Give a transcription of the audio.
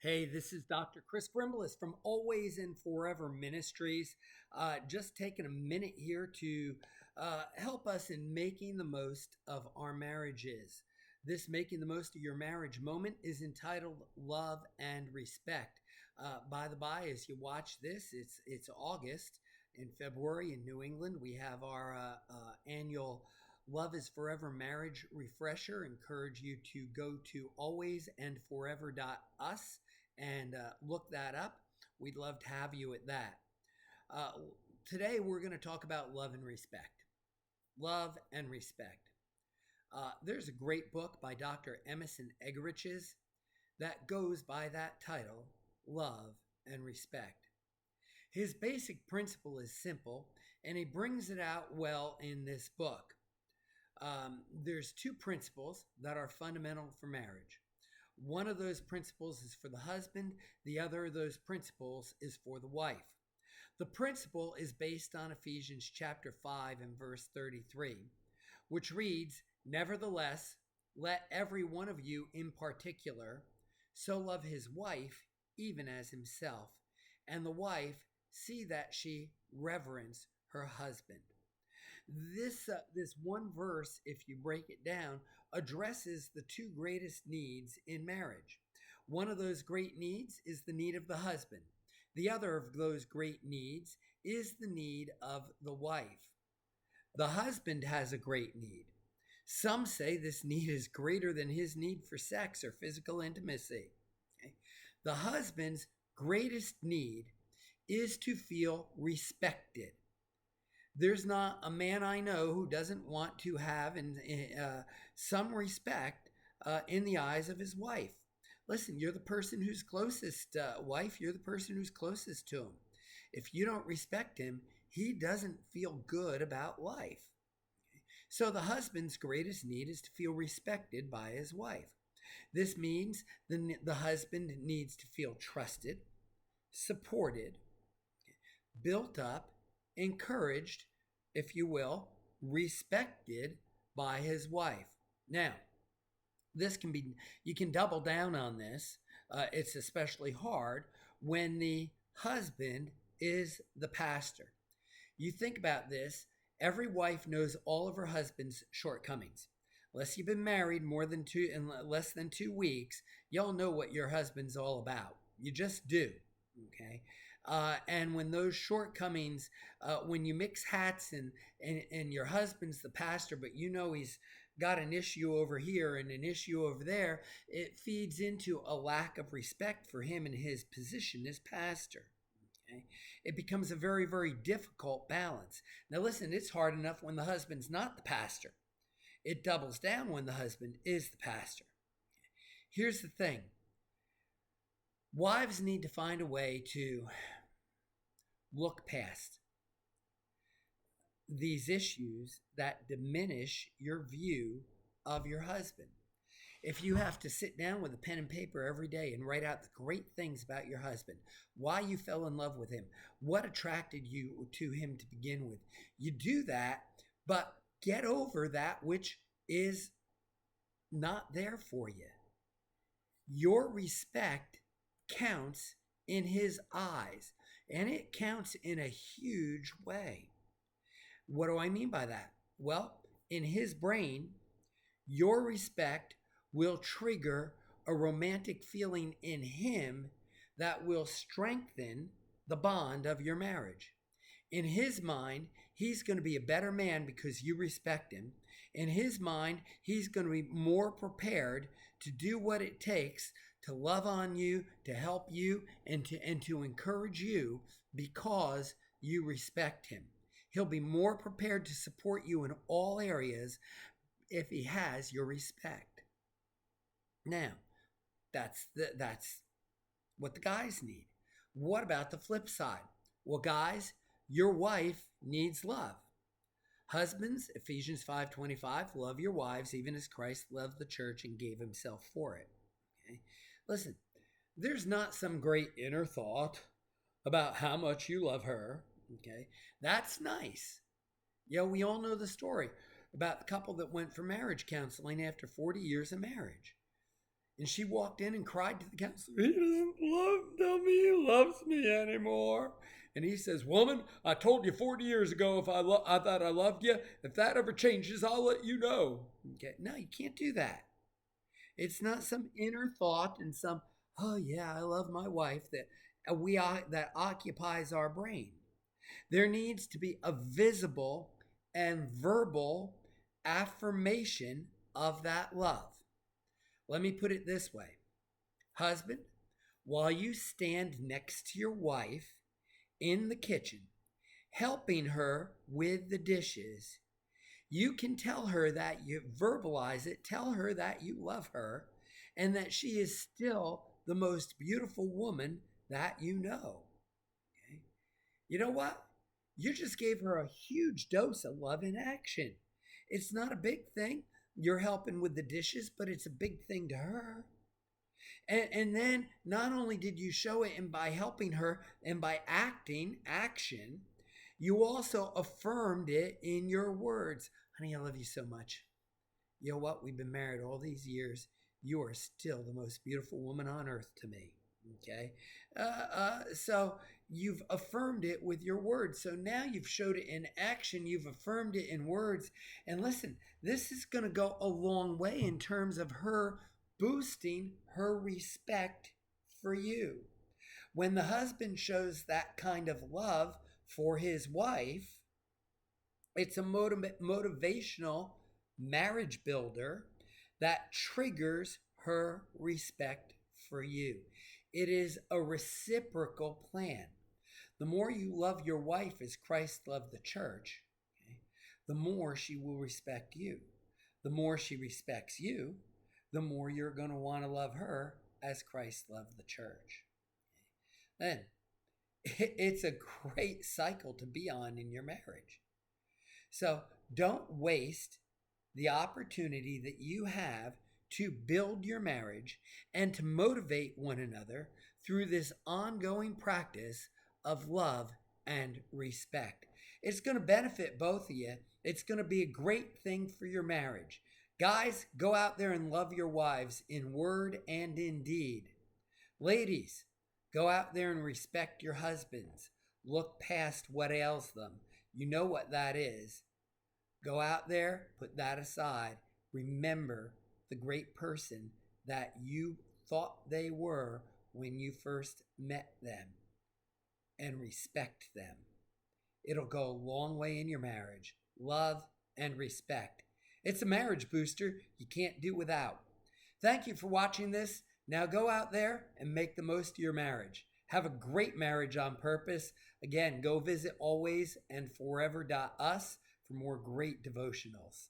Hey, this is Dr. Chris Brimbles from Always and Forever Ministries. Just taking a minute here to help us in making the most of our marriages. This making the most of your marriage moment is entitled Love and Respect. By the by, as you watch this, it's August. In February in New England, we have our annual Love is Forever marriage refresher. Encourage you to go to alwaysandforever.us and look that up. We'd love to have you at that. Uh, Today, we're going to talk about love and respect. Love and respect. There's a great book by Dr. Emerson Eggerichs that goes by that title, Love and Respect. His basic principle is simple, and he brings it out well in this book. There's two principles that are fundamental for marriage. One of those principles is for the husband, the other of those principles is for the wife. The principle is based on Ephesians chapter 5 and verse 33, which reads, "Nevertheless, let every one of you in particular so love his wife even as himself, and the wife see that she reverence her husband." This one verse, if you break it down, addresses the two greatest needs in marriage. One of those great needs is the need of the husband. The other of those great needs is the need of the wife. The husband has a great need. Some say this need is greater than his need for sex or physical intimacy. Okay? The husband's greatest need is to feel respected. There's not a man I know who doesn't want to have some respect in the eyes of his wife. Listen, you're the person who's closest, wife. You're the person who's closest to him. If you don't respect him, he doesn't feel good about life. So the husband's greatest need is to feel respected by his wife. This means the husband needs to feel trusted, supported, built up, encouraged, if you will, respected by his wife. Now, you can double down on this. It's especially hard when the husband is the pastor. You think about this, every wife knows all of her husband's shortcomings. Unless you've been married in less than 2 weeks, y'all know what your husband's all about. You just do. Okay. And when those shortcomings, when you mix hats and your husband's the pastor, but you know he's got an issue over here and an issue over there, it feeds into a lack of respect for him and his position as pastor. Okay? It becomes a very, very difficult balance. Now, listen, it's hard enough when the husband's not the pastor. It doubles down when the husband is the pastor. Here's the thing. Wives need to find a way to look past these issues that diminish your view of your husband. If you have to sit down with a pen and paper every day and write out the great things about your husband, why you fell in love with him, what attracted you to him to begin with, you do that, but get over that which is not there for you. Your respect counts in his eyes, and it counts in a huge way. What do I mean by that? Well, in his brain, your respect will trigger a romantic feeling in him that will strengthen the bond of your marriage. In his mind, he's going to be a better man because you respect him. In his mind, he's going to be more prepared to do what it takes to love on you, to help you, and to encourage you because you respect him. He'll be more prepared to support you in all areas if he has your respect. Now, that's what the guys need. What about the flip side? Well, guys, your wife needs love. Husbands, Ephesians 5:25, love your wives even as Christ loved the church and gave himself for it. Okay? Listen, there's not some great inner thought about how much you love her. Okay? That's nice. Yeah, we all know the story about the couple that went for marriage counseling after 40 years of marriage. And she walked in and cried to the counselor, he doesn't tell me he loves me anymore. And he says, woman, I told you 40 years ago I thought I loved you. If that ever changes, I'll let you know. Okay. No, you can't do that. It's not some inner thought and some, oh yeah, I love my wife that occupies our brain. There needs to be a visible and verbal affirmation of that love. Let me put it this way. Husband, while you stand next to your wife in the kitchen, helping her with the dishes, you can tell her that you verbalize it, tell her that you love her, and that she is still the most beautiful woman that you know. Okay? You know what? You just gave her a huge dose of love in action. It's not a big thing. You're helping with the dishes, but it's a big thing to her. And then not only did you show it and by helping her and by action, you also affirmed it in your words. Honey, I love you so much. You know what? We've been married all these years. You are still the most beautiful woman on earth to me. Okay. So you've affirmed it with your words. So now you've showed it in action. You've affirmed it in words. And listen, this is going to go a long way in terms of her boosting her respect for you. When the husband shows that kind of love for his wife, it's a motivational marriage builder that triggers her respect for you. It is a reciprocal plan. The more you love your wife as Christ loved the church, okay, the more she will respect you. The more she respects you, the more you're going to want to love her as Christ loved the church. Then it's a great cycle to be on in your marriage. So don't waste the opportunity that you have to build your marriage and to motivate one another through this ongoing practice of love and respect. It's going to benefit both of you. It's going to be a great thing for your marriage. Guys, go out there and love your wives in word and in deed. Ladies, go out there and respect your husbands. Look past what ails them. You know what that is. Go out there, put that aside. Remember the great person that you thought they were when you first met them, and respect them. It'll go a long way in your marriage. Love and respect. It's a marriage booster you can't do without. Thank you for watching this. Now go out there and make the most of your marriage. Have a great marriage on purpose. Again, go visit alwaysandforever.us for more great devotionals.